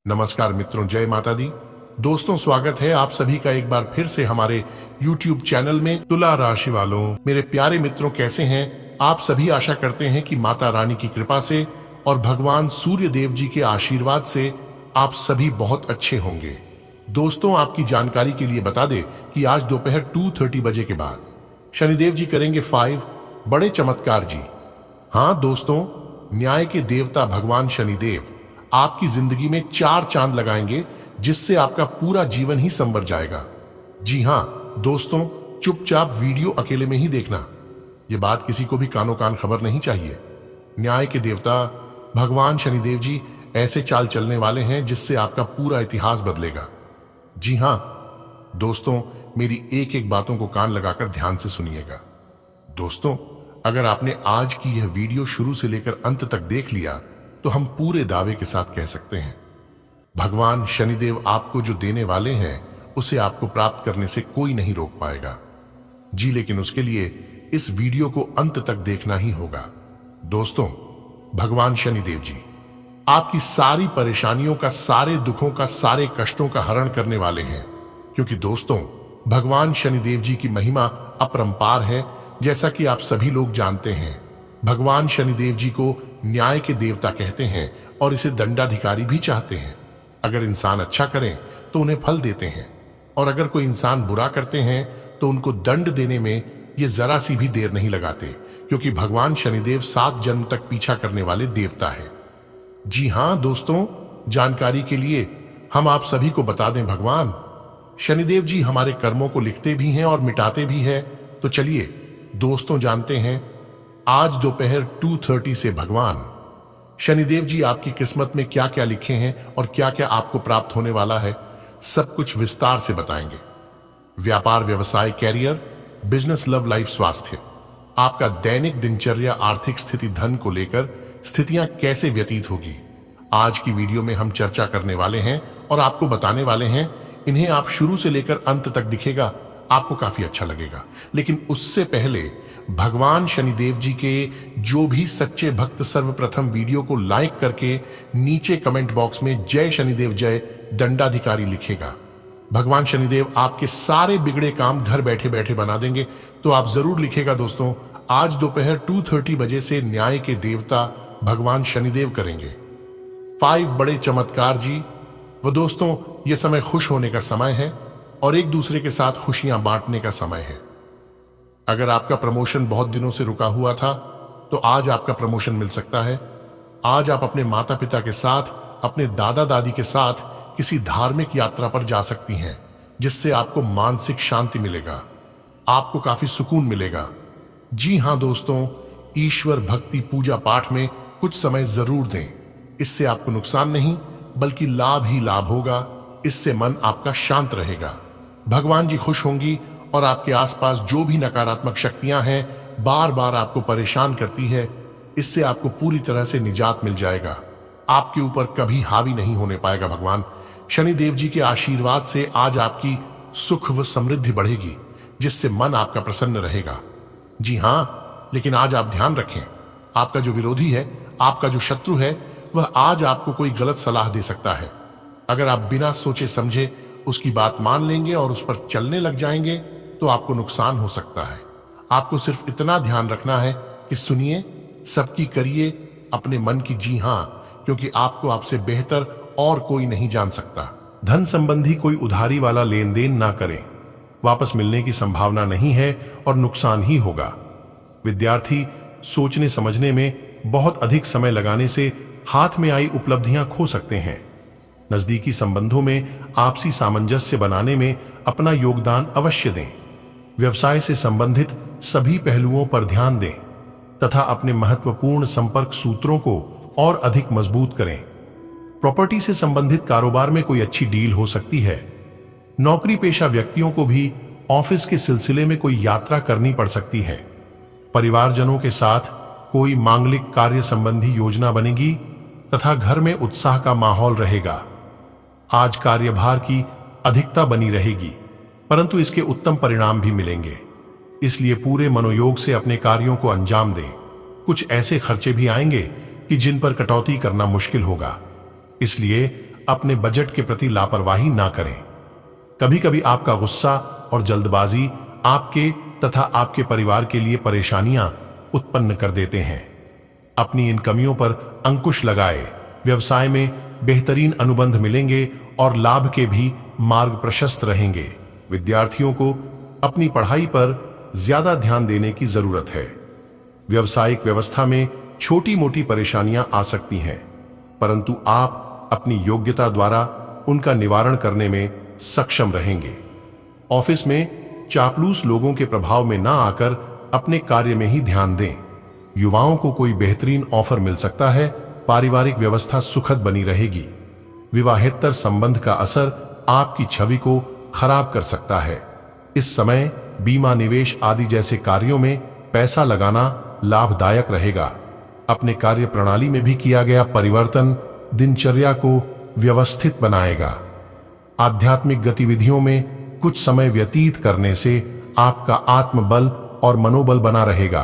नमस्कार मित्रों, जय माता दी। दोस्तों, स्वागत है आप सभी का एक बार फिर से हमारे YouTube चैनल में। तुला राशि वालों, मेरे प्यारे मित्रों, कैसे हैं आप सभी? आशा करते हैं कि माता रानी की कृपा से और भगवान सूर्य देव जी के आशीर्वाद से आप सभी बहुत अच्छे होंगे। दोस्तों, आपकी जानकारी के लिए बता दें कि आज दोपहर 2:30 बजे के बाद शनिदेव जी करेंगे 5 बड़े चमत्कार जी। हाँ दोस्तों, न्याय के देवता भगवान शनिदेव आपकी जिंदगी में 4 चांद लगाएंगे, जिससे आपका पूरा जीवन ही संवर जाएगा। जी हाँ दोस्तों, चुपचाप वीडियो अकेले में ही देखना। ये बात किसी को भी कानो कान खबर नहीं चाहिए। न्याय के देवता भगवान शनिदेव जी ऐसे चाल चलने वाले हैं जिससे आपका पूरा इतिहास बदलेगा। जी हाँ दोस्तों, मेरी एक एक बातों को कान लगाकर ध्यान से सुनिएगा। दोस्तों, अगर आपने आज की यह वीडियो शुरू से लेकर अंत तक देख लिया तो हम पूरे दावे के साथ कह सकते हैं भगवान शनिदेव आपको जो देने वाले हैं उसे आपको प्राप्त करने से कोई नहीं रोक पाएगा जी। लेकिन उसके लिए इस वीडियो को अंत तक देखना ही होगा। दोस्तों, भगवान शनिदेव जी आपकी सारी परेशानियों का, सारे दुखों का, सारे कष्टों का हरण करने वाले हैं, क्योंकि दोस्तों भगवान शनिदेव जी की महिमा अपरंपार है। जैसा कि आप सभी लोग जानते हैं, भगवान शनिदेव जी को न्याय के देवता कहते हैं और इसे दंडाधिकारी भी चाहते हैं। अगर इंसान अच्छा करें तो उन्हें फल देते हैं, और अगर कोई इंसान बुरा करते हैं तो उनको दंड देने में ये जरा सी भी देर नहीं लगाते, क्योंकि भगवान शनिदेव 7 जन्म तक पीछा करने वाले देवता है। जी हाँ दोस्तों, जानकारी के लिए हम आप सभी को बता दें, भगवान शनिदेव जी हमारे कर्मों को लिखते भी हैं और मिटाते भी हैं। तो चलिए दोस्तों, जानते हैं आज दोपहर 2:30 से भगवान शनिदेव जी आपकी किस्मत में क्या क्या लिखे हैं और क्या क्या आपको प्राप्त होने वाला है, सब कुछ विस्तार से बताएंगे। व्यापार, व्यवसाय, कैरियर, बिजनेस, लव लाइफ, स्वास्थ्य, आपका दैनिक दिनचर्या, आर्थिक स्थिति, धन को लेकर स्थितियां कैसे व्यतीत होगी, आज की वीडियो में हम चर्चा करने वाले हैं और आपको बताने वाले हैं। इन्हें आप शुरू से लेकर अंत तक दिखेगा, आपको काफी अच्छा लगेगा। लेकिन उससे पहले भगवान शनिदेव जी के जो भी सच्चे भक्त सर्वप्रथम वीडियो को लाइक करके नीचे कमेंट बॉक्स में जय शनिदेव जय दंडाधिकारी लिखेगा, भगवान शनिदेव आपके सारे बिगड़े काम घर बैठे बैठे बना देंगे। तो आप जरूर लिखेगा दोस्तों, आज दोपहर 2:30 बजे से न्याय के देवता भगवान शनिदेव करेंगे 5 बड़े चमत्कार जी। वो दोस्तों, ये समय खुश होने का समय है और एक दूसरे के साथ खुशियां बांटने का समय है। अगर आपका प्रमोशन बहुत दिनों से रुका हुआ था तो आज आपका प्रमोशन मिल सकता है। आज आप अपने माता पिता के साथ, अपने दादा दादी के साथ किसी धार्मिक यात्रा पर जा सकती हैं, जिससे आपको मानसिक शांति मिलेगा, आपको काफी सुकून मिलेगा। जी हां दोस्तों, ईश्वर भक्ति, पूजा पाठ में कुछ समय जरूर दें। इससे आपको नुकसान नहीं बल्कि लाभ ही लाभ होगा। इससे मन आपका शांत रहेगा, भगवान जी खुश होंगी और आपके आसपास जो भी नकारात्मक शक्तियां हैं बार बार आपको परेशान करती है, इससे आपको पूरी तरह से निजात मिल जाएगा। आपके ऊपर कभी हावी नहीं होने पाएगा। भगवान शनिदेव जी के आशीर्वाद से आज आपकी सुख व समृद्धि बढ़ेगी, जिससे मन आपका प्रसन्न रहेगा। जी हाँ, लेकिन आज आप ध्यान रखें, आपका जो विरोधी है, आपका जो शत्रु है, वह आज आपको कोई गलत सलाह दे सकता है। अगर आप बिना सोचे समझे उसकी बात मान लेंगे और उस पर चलने लग जाएंगे तो आपको नुकसान हो सकता है। आपको सिर्फ इतना ध्यान रखना है कि सुनिए, सबकी करिए अपने मन की। जी हाँ, क्योंकि आपको आपसे बेहतर और कोई नहीं जान सकता। धन संबंधी कोई उधारी वाला लेन देन ना करें, वापस मिलने की संभावना नहीं है और नुकसान ही होगा। विद्यार्थी सोचने समझने में बहुत अधिक समय लगाने से हाथ में आई उपलब्धियां खो सकते हैं। नजदीकी संबंधों में आपसी सामंजस्य बनाने में अपना योगदान अवश्य दें। व्यवसाय से संबंधित सभी पहलुओं पर ध्यान दें तथा अपने महत्वपूर्ण संपर्क सूत्रों को और अधिक मजबूत करें। प्रॉपर्टी से संबंधित कारोबार में कोई अच्छी डील हो सकती है। नौकरी पेशा व्यक्तियों को भी ऑफिस के सिलसिले में कोई यात्रा करनी पड़ सकती है। परिवारजनों के साथ कोई मांगलिक कार्य संबंधी योजना बनेगी तथा घर में उत्साह का माहौल रहेगा। आज कार्यभार की अधिकता बनी रहेगी, परंतु इसके उत्तम परिणाम भी मिलेंगे, इसलिए पूरे मनोयोग से अपने कार्यों को अंजाम दें। कुछ ऐसे खर्चे भी आएंगे कि जिन पर कटौती करना मुश्किल होगा, इसलिए अपने बजट के प्रति लापरवाही ना करें। कभी कभी आपका गुस्सा और जल्दबाजी आपके तथा आपके परिवार के लिए परेशानियां उत्पन्न कर देते हैं। अपनी इन कमियों पर अंकुश लगाए, व्यवसाय में बेहतरीन अनुबंध मिलेंगे और लाभ के भी मार्ग प्रशस्त रहेंगे। विद्यार्थियों को अपनी पढ़ाई पर ज्यादा ध्यान देने की जरूरत है। व्यवसायिक व्यवस्था में छोटी मोटी परेशानियां आ सकती हैं, परंतु आप अपनी योग्यता द्वारा उनका निवारण करने में सक्षम रहेंगे। ऑफिस में चापलूस लोगों के प्रभाव में ना आकर अपने कार्य में ही ध्यान दें। युवाओं को कोई बेहतरीन ऑफर मिल सकता है। पारिवारिक व्यवस्था सुखद बनी रहेगी। विवाहेतर संबंध का असर आपकी छवि को खराब कर सकता है। इस समय बीमा, निवेश आदि जैसे कार्यों में पैसा लगाना लाभदायक रहेगा। अपने कार्य प्रणाली में भी किया गया परिवर्तन दिनचर्या को व्यवस्थित बनाएगा। आध्यात्मिक गतिविधियों में कुछ समय व्यतीत करने से आपका आत्मबल और मनोबल बना रहेगा।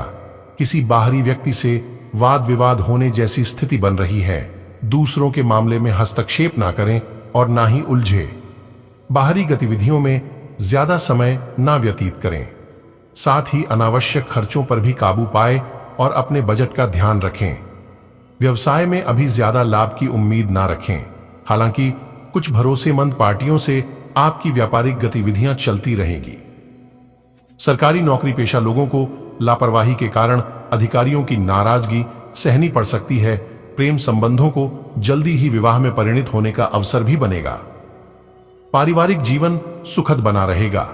किसी बाहरी व्यक्ति से वाद विवाद होने जैसी स्थिति बन रही है। दूसरों के मामले में हस्तक्षेप ना करें और ना ही उलझे। बाहरी गतिविधियों में ज्यादा समय ना व्यतीत करें। साथ ही अनावश्यक खर्चों पर भी काबू पाए और अपने बजट का ध्यान रखें। व्यवसाय में अभी ज्यादा लाभ की उम्मीद ना रखें। हालांकि कुछ भरोसेमंद पार्टियों से आपकी व्यापारिक गतिविधियां चलती रहेंगी। सरकारी नौकरी पेशा लोगों को लापरवाही के कारण अधिकारियों की नाराजगी सहनी पड़ सकती है। प्रेम संबंधों को जल्दी ही विवाह में परिणित होने का अवसर भी बनेगा। पारिवारिक जीवन सुखद बना रहेगा।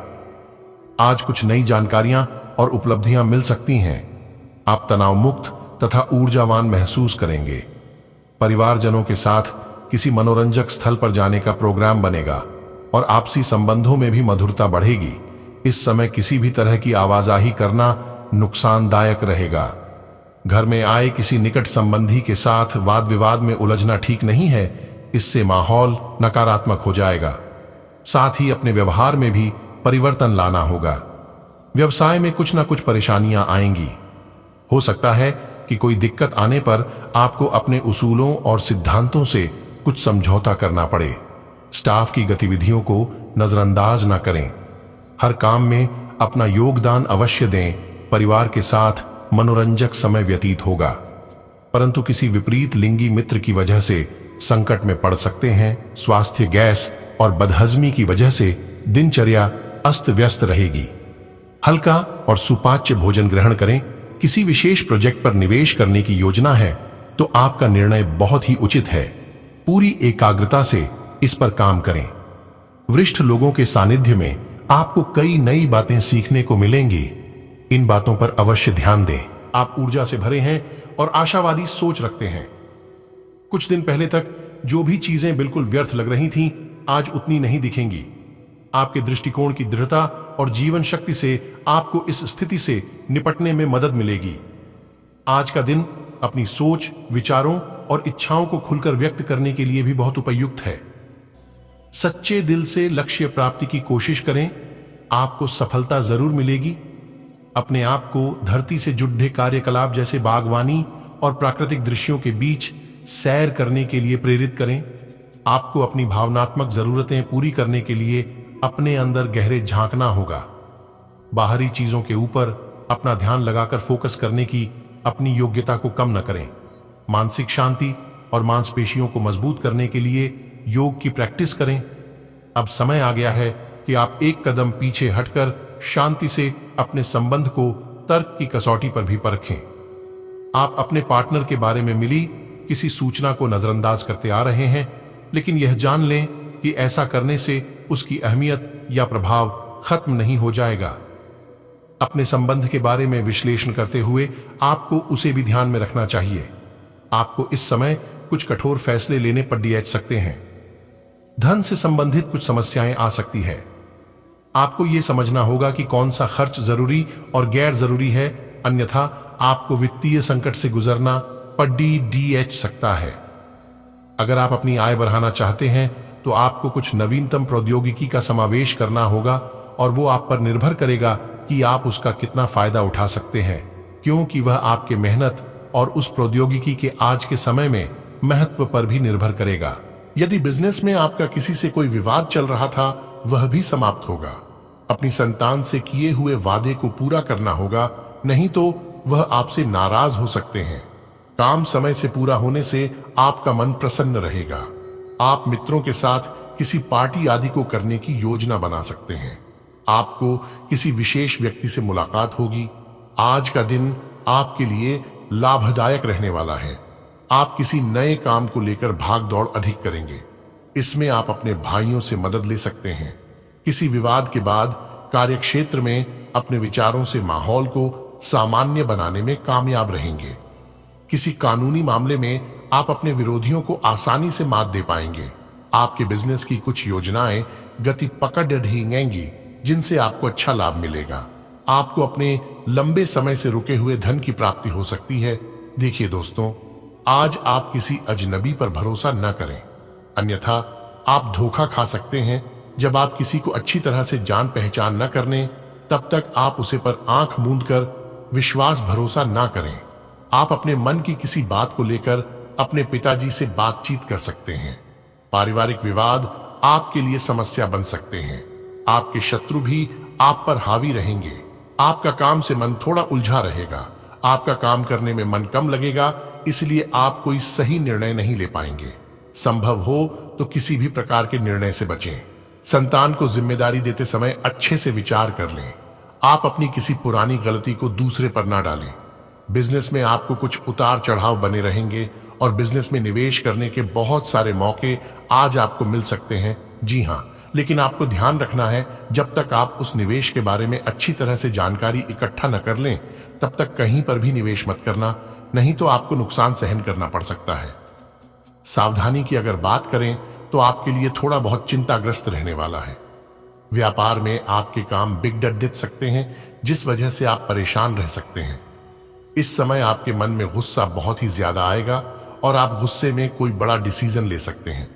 आज कुछ नई जानकारियां और उपलब्धियां मिल सकती हैं। आप तनाव मुक्त तथा ऊर्जावान महसूस करेंगे। परिवारजनों के साथ किसी मनोरंजक स्थल पर जाने का प्रोग्राम बनेगा और आपसी संबंधों में भी मधुरता बढ़ेगी। इस समय किसी भी तरह की आवाजाही करना नुकसानदायक रहेगा। घर में आए किसी निकट संबंधी के साथ वाद विवाद में उलझना ठीक नहीं है। इससे माहौल नकारात्मक हो जाएगा। साथ ही अपने व्यवहार में भी परिवर्तन लाना होगा। व्यवसाय में कुछ ना कुछ परेशानियां आएंगी। हो सकता है कि कोई दिक्कत आने पर आपको अपने उसूलों और सिद्धांतों से कुछ समझौता करना पड़े। स्टाफ की गतिविधियों को नजरअंदाज ना करें। हर काम में अपना योगदान अवश्य दें। परिवार के साथ मनोरंजक समय व्यतीत होगा, परंतु किसी विपरीत लिंगी मित्र की वजह से संकट में पड़ सकते हैं। स्वास्थ्य, गैस और बदहजमी की वजह से दिनचर्या अस्त व्यस्त रहेगी। हल्का और सुपाच्य भोजन ग्रहण करें। किसी विशेष प्रोजेक्ट पर निवेश करने की योजना है तो आपका निर्णय बहुत ही उचित है। पूरी एकाग्रता से इस पर काम करें। वरिष्ठ लोगों के सानिध्य में आपको कई नई बातें सीखने को मिलेंगी। इन बातों पर अवश्य ध्यान दें। आप ऊर्जा से भरे हैं और आशावादी सोच रखते हैं। कुछ दिन पहले तक जो भी चीजें बिल्कुल व्यर्थ लग रही थीं, आज उतनी नहीं दिखेंगी। आपके दृष्टिकोण की दृढ़ता और जीवन शक्ति से आपको इस स्थिति से निपटने में मदद मिलेगी। आज का दिन अपनी सोच, विचारों और इच्छाओं को खुलकर व्यक्त करने के लिए भी बहुत उपयुक्त है। सच्चे दिल से लक्ष्य प्राप्ति की कोशिश करें। आपको सफलता जरूर मिलेगी। अपने आप को धरती से जुड़े कार्यकलाप जैसे बागवानी और प्राकृतिक दृश्यों के बीच सैर करने के लिए प्रेरित करें। आपको अपनी भावनात्मक जरूरतें पूरी करने के लिए अपने अंदर गहरे झांकना होगा। बाहरी चीजों के ऊपर अपना ध्यान लगाकर फोकस करने की अपनी योग्यता को कम न करें। मानसिक शांति और मांसपेशियों को मजबूत करने के लिए योग की प्रैक्टिस करें। अब समय आ गया है कि आप एक कदम पीछे हटकर शांति से अपने संबंध को तर्क की कसौटी पर भी परखें। आप अपने पार्टनर के बारे में मिली किसी सूचना को नजरअंदाज करते आ रहे हैं, लेकिन यह जान लें कि ऐसा करने से उसकी अहमियत या प्रभाव खत्म नहीं हो जाएगा। अपने संबंध के बारे में विश्लेषण करते हुए आपको उसे भी ध्यान में रखना चाहिए। आपको इस समय कुछ कठोर फैसले लेने पर डिएच सकते हैं। धन से संबंधित कुछ समस्याएं आ सकती है। आपको यह समझना होगा कि कौन सा खर्च जरूरी और गैर जरूरी है, अन्यथा आपको वित्तीय संकट से गुजरना पर डीएच सकता है। अगर आप अपनी आय बढ़ाना चाहते हैं तो आपको कुछ नवीनतम प्रौद्योगिकी का समावेश करना होगा और वो आप पर निर्भर करेगा कि आप उसका कितना फायदा उठा सकते हैं, क्योंकि वह आपके मेहनत और उस प्रौद्योगिकी के आज के समय में महत्व पर भी निर्भर करेगा। यदि बिजनेस में आपका किसी से कोई विवाद चल रहा था, वह भी समाप्त होगा। अपनी संतान से किए हुए वादे को पूरा करना होगा, नहीं तो वह आपसे नाराज हो सकते हैं। काम समय से पूरा होने से आपका मन प्रसन्न रहेगा। आप मित्रों के साथ किसी पार्टी आदि को करने की योजना बना सकते हैं। आपको किसी विशेष व्यक्ति से मुलाकात होगी। आज का दिन आपके लिए लाभदायक रहने वाला है। आप किसी नए काम को लेकर भाग दौड़ अधिक करेंगे। इसमें आप अपने भाइयों से मदद ले सकते हैं। किसी विवाद के बाद कार्यक्षेत्र में अपने विचारों से माहौल को सामान्य बनाने में कामयाब रहेंगे। किसी कानूनी मामले में आप अपने विरोधियों को आसानी से मात दे पाएंगे। आपके बिजनेस की कुछ योजनाएं गति पकड़ ढींगेंगी, जिनसे आपको अच्छा लाभ मिलेगा। आपको अपने लंबे समय से रुके हुए धन की प्राप्ति हो सकती है। देखिए दोस्तों, आज आप किसी अजनबी पर भरोसा न करें, अन्यथा आप धोखा खा सकते हैं। जब आप किसी को अच्छी तरह से जान पहचान न करने, तब तक आप उसे पर आंख मूंद कर विश्वास भरोसा न करें। आप अपने मन की किसी बात को लेकर अपने पिताजी से बातचीत कर सकते हैं। पारिवारिक विवाद आपके लिए समस्या बन सकते हैं। आपके शत्रु भी आप पर हावी रहेंगे। आपका काम से मन थोड़ा उलझा रहेगा। आपका काम करने में मन कम लगेगा, इसलिए आप कोई सही निर्णय नहीं ले पाएंगे। संभव हो तो किसी भी प्रकार के निर्णय से बचें। संतान को जिम्मेदारी देते समय अच्छे से विचार कर लें। आप अपनी किसी पुरानी गलती को दूसरे पर ना डालें। बिजनेस में आपको कुछ उतार चढ़ाव बने रहेंगे और बिजनेस में निवेश करने के बहुत सारे मौके आज आपको मिल सकते हैं। जी हाँ, लेकिन आपको ध्यान रखना है, जब तक आप उस निवेश के बारे में अच्छी तरह से जानकारी इकट्ठा न कर लें, तब तक कहीं पर भी निवेश मत करना, नहीं तो आपको नुकसान सहन करना पड़ सकता है। सावधानी की अगर बात करें तो आपके लिए थोड़ा बहुत चिंताग्रस्त रहने वाला है। व्यापार में आपके काम बिगड़ दिख सकते हैं, जिस वजह से आप परेशान रह सकते हैं। इस समय आपके मन में गुस्सा बहुत ही ज्यादा आएगा और आप गुस्से में कोई बड़ा डिसीजन ले सकते हैं।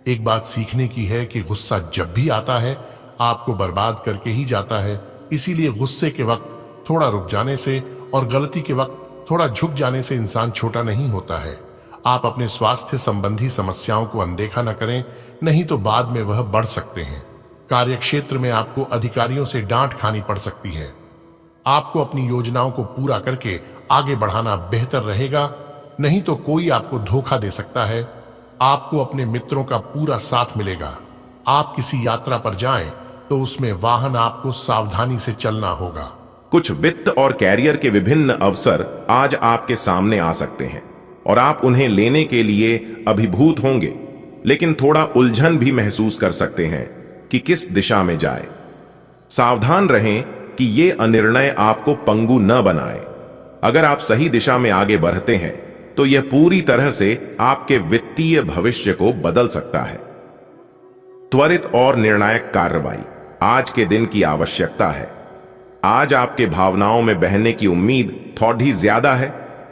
एक बात सीखने की है कि गुस्सा जब भी आता है, आपको बर्बाद करके ही जाता है। इसीलिए गुस्से के वक्त थोड़ा रुक जाने से और गलती के वक्त थोड़ा झुक जाने से इंसान छोटा नहीं होता है। आप अपने स्वास्थ्य संबंधी समस्याओं को अनदेखा न करें, नहीं तो बाद में वह बढ़ सकते हैं। कार्यक्षेत्र में आपको अधिकारियों से डांट खानी पड़ सकती है। आपको अपनी योजनाओं को पूरा करके आगे बढ़ाना बेहतर रहेगा, नहीं तो कोई आपको धोखा दे सकता है। आपको अपने मित्रों का पूरा साथ मिलेगा। आप किसी यात्रा पर जाएं तो उसमें वाहन आपको सावधानी से चलना होगा। कुछ वित्त और कैरियर के विभिन्न अवसर आज आपके सामने आ सकते हैं और आप उन्हें लेने के लिए अभिभूत होंगे, लेकिन थोड़ा उलझन भी महसूस कर सकते हैं कि किस दिशा में जाए। सावधान रहें कि ये अनिर्णय आपको पंगु न बनाए। अगर आप सही दिशा में आगे बढ़ते हैं तो यह पूरी तरह से आपके वित्तीय भविष्य को बदल सकता है। त्वरित और निर्णायक कार्रवाई आज के दिन की आवश्यकता है। आज आपके भावनाओं में बहने की उम्मीद थोड़ी ज्यादा है।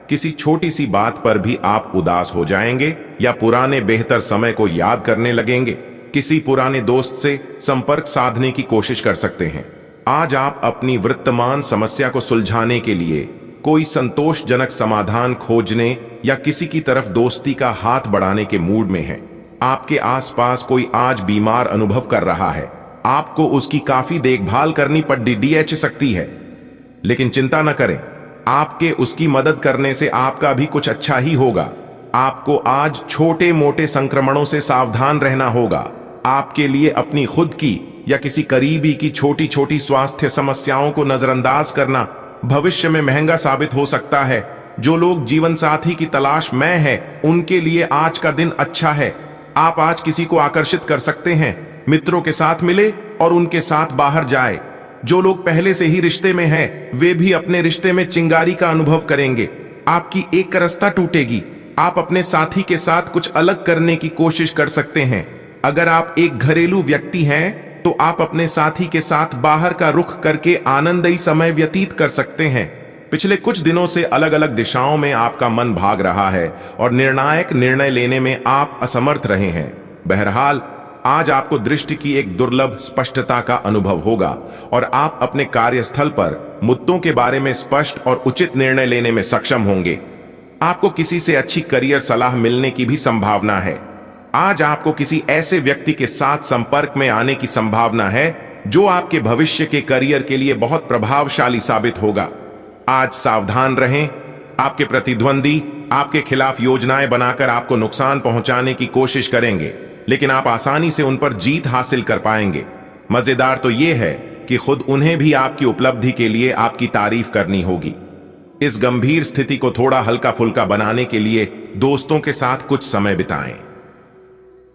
किसी छोटी सी बात पर भी आप उदास हो जाएंगे या पुराने बेहतर समय को याद करने लगेंगे। किसी पुराने दोस्त से संपर्क साधने की कोशिश कर सकते हैं। आज आप अपनी वर्तमान समस्या को सुलझाने के लिए कोई संतोषजनक समाधान खोजने या किसी की तरफ दोस्ती का हाथ बढ़ाने के मूड में हैं। आपके आसपास कोई आज बीमार अनुभव कर रहा है। आपको उसकी काफी देखभाल करनी पड़ सकती है, लेकिन चिंता न करें, आपके उसकी मदद करने से आपका भी कुछ अच्छा ही होगा। आपको आज छोटे मोटे संक्रमणों से सावधान रहना होगा। आपके लिए अपनी खुद की या किसी करीबी की छोटी छोटी स्वास्थ्य समस्याओं को नजरअंदाज करना भविष्य में महंगा साबित हो सकता है। जो लोग जीवन साथी की तलाश में हैं, उनके लिए आज का दिन अच्छा है। आप आज किसी को आकर्षित कर सकते हैं। मित्रों के साथ मिले और उनके साथ बाहर जाए। जो लोग पहले से ही रिश्ते में हैं, वे भी अपने रिश्ते में चिंगारी का अनुभव करेंगे। आपकी एक रास्ता टूटेगी। आप अपने साथी के साथ कुछ अलग करने की कोशिश कर सकते हैं। अगर आप एक घरेलू व्यक्ति हैं तो आप अपने साथी के साथ बाहर का रुख करके आनंदमयी समय व्यतीत कर सकते हैं। पिछले कुछ दिनों से अलग अलग दिशाओं में आपका मन भाग रहा है और निर्णायक निर्णय लेने में आप असमर्थ रहे हैं। बहरहाल आज आपको दृष्टि की एक दुर्लभ स्पष्टता का अनुभव होगा और आप अपने कार्यस्थल पर मुद्दों के बारे में स्पष्ट और उचित निर्णय लेने में सक्षम होंगे। आपको किसी से अच्छी करियर सलाह मिलने की भी संभावना है। आज आपको किसी ऐसे व्यक्ति के साथ संपर्क में आने की संभावना है जो आपके भविष्य के करियर के लिए बहुत प्रभावशाली साबित होगा। आज सावधान रहें। आपके प्रतिद्वंदी आपके खिलाफ योजनाएं बनाकर आपको नुकसान पहुंचाने की कोशिश करेंगे, लेकिन आप आसानी से उन पर जीत हासिल कर पाएंगे। मजेदार तो यह है कि खुद उन्हें भी आपकी उपलब्धि के लिए आपकी तारीफ करनी होगी। इस गंभीर स्थिति को थोड़ा हल्का फुल्का बनाने के लिए दोस्तों के साथ कुछ समय बिताएं।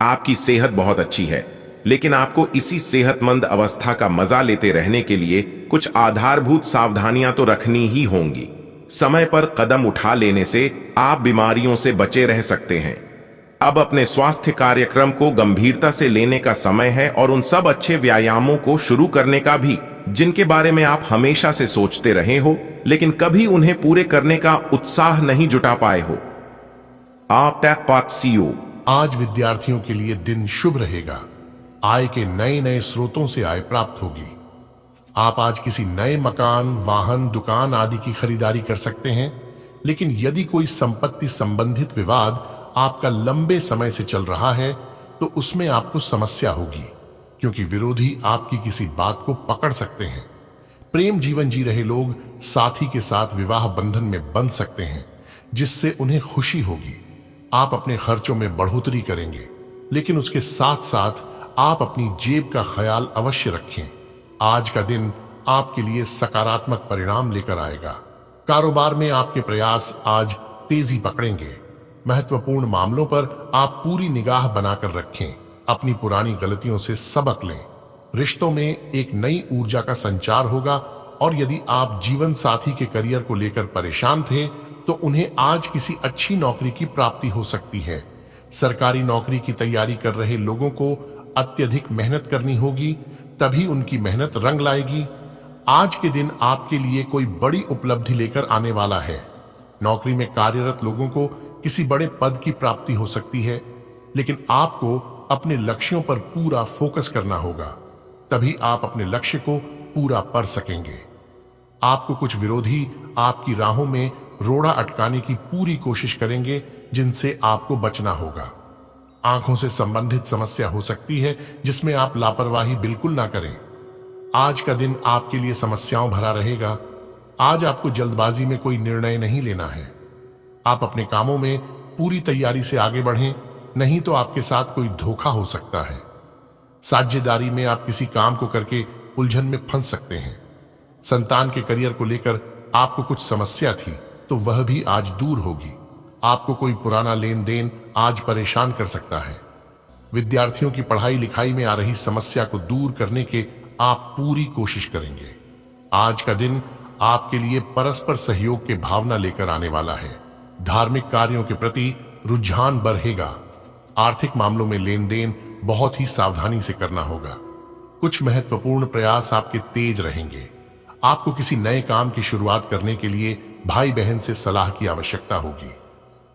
आपकी सेहत बहुत अच्छी है, लेकिन आपको इसी सेहतमंद अवस्था का मजा लेते रहने के लिए कुछ आधारभूत सावधानियां तो रखनी ही होंगी। समय पर कदम उठा लेने से आप बीमारियों से बचे रह सकते हैं। अब अपने स्वास्थ्य कार्यक्रम को गंभीरता से लेने का समय है और उन सब अच्छे व्यायामों को शुरू करने का भी जिनके बारे में आप हमेशा से सोचते रहे हो, लेकिन कभी उन्हें पूरे करने का उत्साह नहीं जुटा पाए हो। आप सीओ। आज विद्यार्थियों के लिए दिन शुभ रहेगा। आय के नए नए स्रोतों से आय प्राप्त होगी। आप आज किसी नए मकान, वाहन, दुकान आदि की खरीदारी कर सकते हैं, लेकिन यदि कोई संपत्ति संबंधित विवाद आपका लंबे समय से चल रहा है तो उसमें आपको समस्या होगी, क्योंकि विरोधी आपकी किसी बात को पकड़ सकते हैं। प्रेम जीवन जी रहे लोग साथी के साथ विवाह बंधन में बंध सकते हैं, जिससे उन्हें खुशी होगी। आप अपने खर्चों में बढ़ोतरी करेंगे, लेकिन उसके साथ साथ आप अपनी जेब का ख्याल अवश्य रखें। आज का दिन आपके लिए सकारात्मक परिणाम लेकर आएगा। कारोबार में आपके प्रयास आज तेजी पकड़ेंगे। महत्वपूर्ण मामलों पर आप पूरी निगाह बनाकर रखें। अपनी पुरानी गलतियों से सबक लें। रिश्तों में एक नई ऊर्जा का संचार होगा, और यदि आप जीवन साथी के करियर को लेकर परेशान थे तो उन्हें आज किसी अच्छी नौकरी की प्राप्ति हो सकती है। सरकारी नौकरी की तैयारी कर रहे लोगों को अत्यधिक मेहनत करनी होगी, तभी उनकी मेहनत रंग लाएगी। आज के दिन आपके लिए कोई बड़ी उपलब्धि लेकर आने वाला है। नौकरी में कार्यरत लोगों को किसी बड़े पद की प्राप्ति हो सकती है, लेकिन आपको अपने लक्ष्यों पर पूरा फोकस करना होगा, तभी आप अपने लक्ष्य को पूरा कर सकेंगे। आपको कुछ विरोधी आपकी राहों में रोड़ा अटकाने की पूरी कोशिश करेंगे, जिनसे आपको बचना होगा। आंखों से संबंधित समस्या हो सकती है, जिसमें आप लापरवाही बिल्कुल ना करें। आज का दिन आपके लिए समस्याओं भरा रहेगा। आज आपको जल्दबाजी में कोई निर्णय नहीं लेना है। आप अपने कामों में पूरी तैयारी से आगे बढ़ें, नहीं तो आपके साथ कोई धोखा हो सकता है। साझेदारी में आप किसी काम को करके उलझन में फंस सकते हैं। संतान के करियर को लेकर आपको कुछ समस्या थी, तो वह भी आज दूर होगी। आपको कोई पुराना लेन देन आज परेशान कर सकता है। विद्यार्थियों की पढ़ाई लिखाई में आ रही समस्या को दूर करने के आप पूरी कोशिश करेंगे। आज का दिन आपके लिए परस्पर सहयोग के भावना लेकर आने वाला है। धार्मिक कार्यों के प्रति रुझान बढ़ेगा। आर्थिक मामलों में लेन देन बहुत ही सावधानी से करना होगा। कुछ महत्वपूर्ण प्रयास आपके तेज रहेंगे। आपको किसी नए काम की शुरुआत करने के लिए भाई बहन से सलाह की आवश्यकता होगी।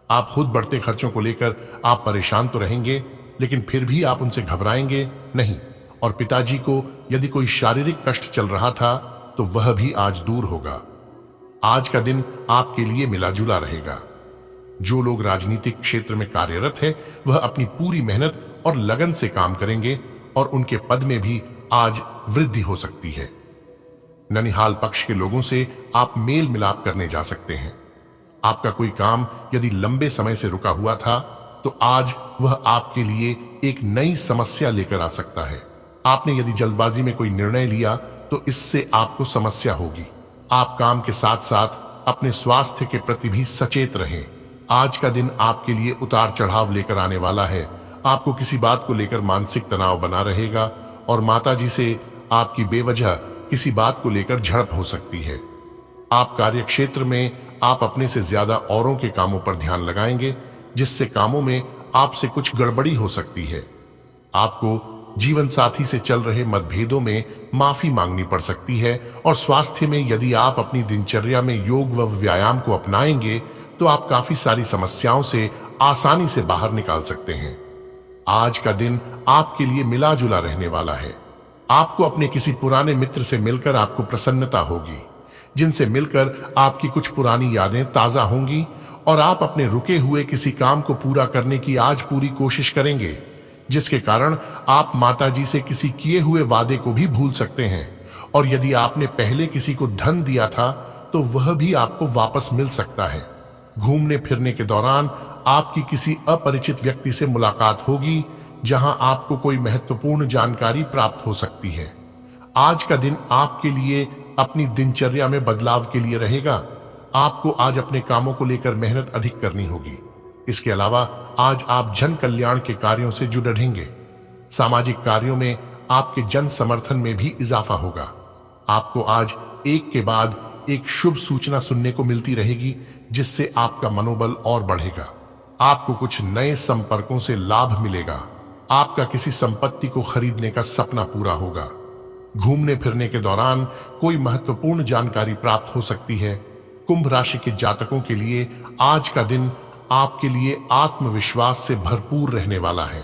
आप खुद बढ़ते खर्चों को लेकर आप परेशान तो रहेंगे, लेकिन फिर भी आप उनसे घबराएंगे नहीं। और पिताजी को यदि कोई शारीरिक कष्ट चल रहा था तो वह भी आज दूर होगा। आज का दिन आपके लिए मिला जुला रहेगा। जो लोग राजनीतिक क्षेत्र में कार्यरत है, वह अपनी पूरी मेहनत और लगन से काम करेंगे और उनके पद में भी आज वृद्धि हो सकती है। ननिहाल पक्ष के लोगों से आप मेल मिलाप करने जा सकते हैं। आपका कोई काम यदि लंबे समय से रुका हुआ था तो आज वह आपके लिए एक नई समस्या लेकर आ सकता है। आपने यदि जल्दबाजी में कोई निर्णय लिया तो इससे आपको समस्या होगी। आप काम के साथ साथ अपने स्वास्थ्य के प्रति भी सचेत रहें। आज का दिन आपके लिए उतार चढ़ाव लेकर आने वाला है। आपको किसी बात को लेकर मानसिक तनाव बना रहेगा और माताजी से आपकी बेवजह किसी बात को लेकर झड़प हो सकती है। आप कार्यक्षेत्र में आप अपने से ज्यादा औरों के कामों पर ध्यान लगाएंगे, जिससे कामों में आपसे कुछ गड़बड़ी हो सकती है। आपको जीवन साथी से चल रहे मतभेदों में माफी मांगनी पड़ सकती है। और स्वास्थ्य में यदि आप अपनी दिनचर्या में योग व व्यायाम को अपनाएंगे तो आप काफी सारी समस्याओं से आसानी से बाहर निकाल सकते हैं। आज का दिन आपके लिए मिला जुला रहने वाला है। आपको अपने किसी पुराने मित्र से मिलकर आपको प्रसन्नता होगी, जिनसे मिलकर आपकी कुछ पुरानी यादें ताजा होंगी और आप अपने रुके हुए किसी काम को पूरा करने की आज पूरी कोशिश करेंगे, जिसके कारण आप माताजी से किसी किए हुए वादे को भी भूल सकते हैं। और यदि आपने पहले किसी को धन दिया था तो वह भी आपको वापस मिल सकता है। घूमने फिरने के दौरान आपकी किसी अपरिचित व्यक्ति से मुलाकात होगी, जहां आपको कोई महत्वपूर्ण जानकारी प्राप्त हो सकती है। आज का दिन आपके लिए अपनी दिनचर्या में बदलाव के लिए रहेगा। आपको आज अपने कामों को लेकर मेहनत अधिक करनी होगी। इसके अलावा आज आप जन कल्याण के कार्यों से जुड़ रहेंगे। सामाजिक कार्यों में आपके जन समर्थन में भी इजाफा होगा। आपको आज एक के बाद एक शुभ सूचना सुनने को मिलती रहेगी, जिससे आपका मनोबल और बढ़ेगा। आपको कुछ नए संपर्कों से लाभ मिलेगा। आपका किसी संपत्ति को खरीदने का सपना पूरा होगा। घूमने फिरने के दौरान कोई महत्वपूर्ण जानकारी प्राप्त हो सकती है। कुंभ राशि के जातकों के लिए आज का दिन आपके लिए आत्मविश्वास से भरपूर रहने वाला है।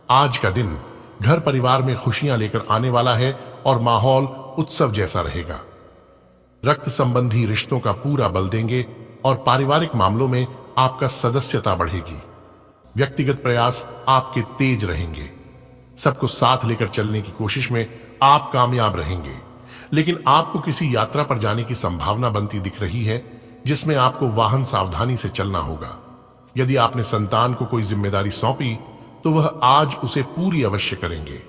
आज का दिन घर परिवार में खुशियां लेकर आने वाला है और माहौल उत्सव जैसा रहेगा। रक्त संबंधी रिश्तों का पूरा बल देंगे और पारिवारिक मामलों में आपका सदस्यता बढ़ेगी। व्यक्तिगत प्रयास आपके तेज रहेंगे। सबको साथ लेकर चलने की कोशिश में आप कामयाब रहेंगे, लेकिन आपको किसी यात्रा पर जाने की संभावना बनती दिख रही है, जिसमें आपको वाहन सावधानी से चलना होगा। यदि आपने संतान को कोई जिम्मेदारी सौंपी तो वह आज उसे पूरी अवश्य करेंगे।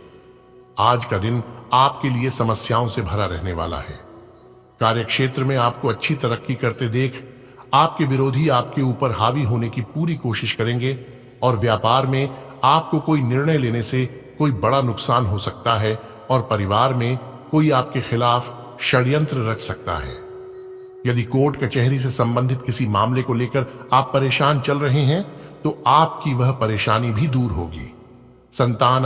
आज का दिन आपके लिए समस्याओं से भरा रहने वाला है। कार्यक्षेत्र में आपको अच्छी तरक्की करते देख आपके विरोधी आपके ऊपर हावी होने की पूरी कोशिश करेंगे और व्यापार में आपको कोई निर्णय लेने से कोई बड़ा नुकसान हो सकता है और परिवार में कोई आपके खिलाफ षड्यंत्र रच सकता है। यदि कोर्ट कचहरी से संबंधित किसी मामले को लेकर आप परेशान चल रहे हैं तो आपकी वह परेशानी भी दूर होगी। संतान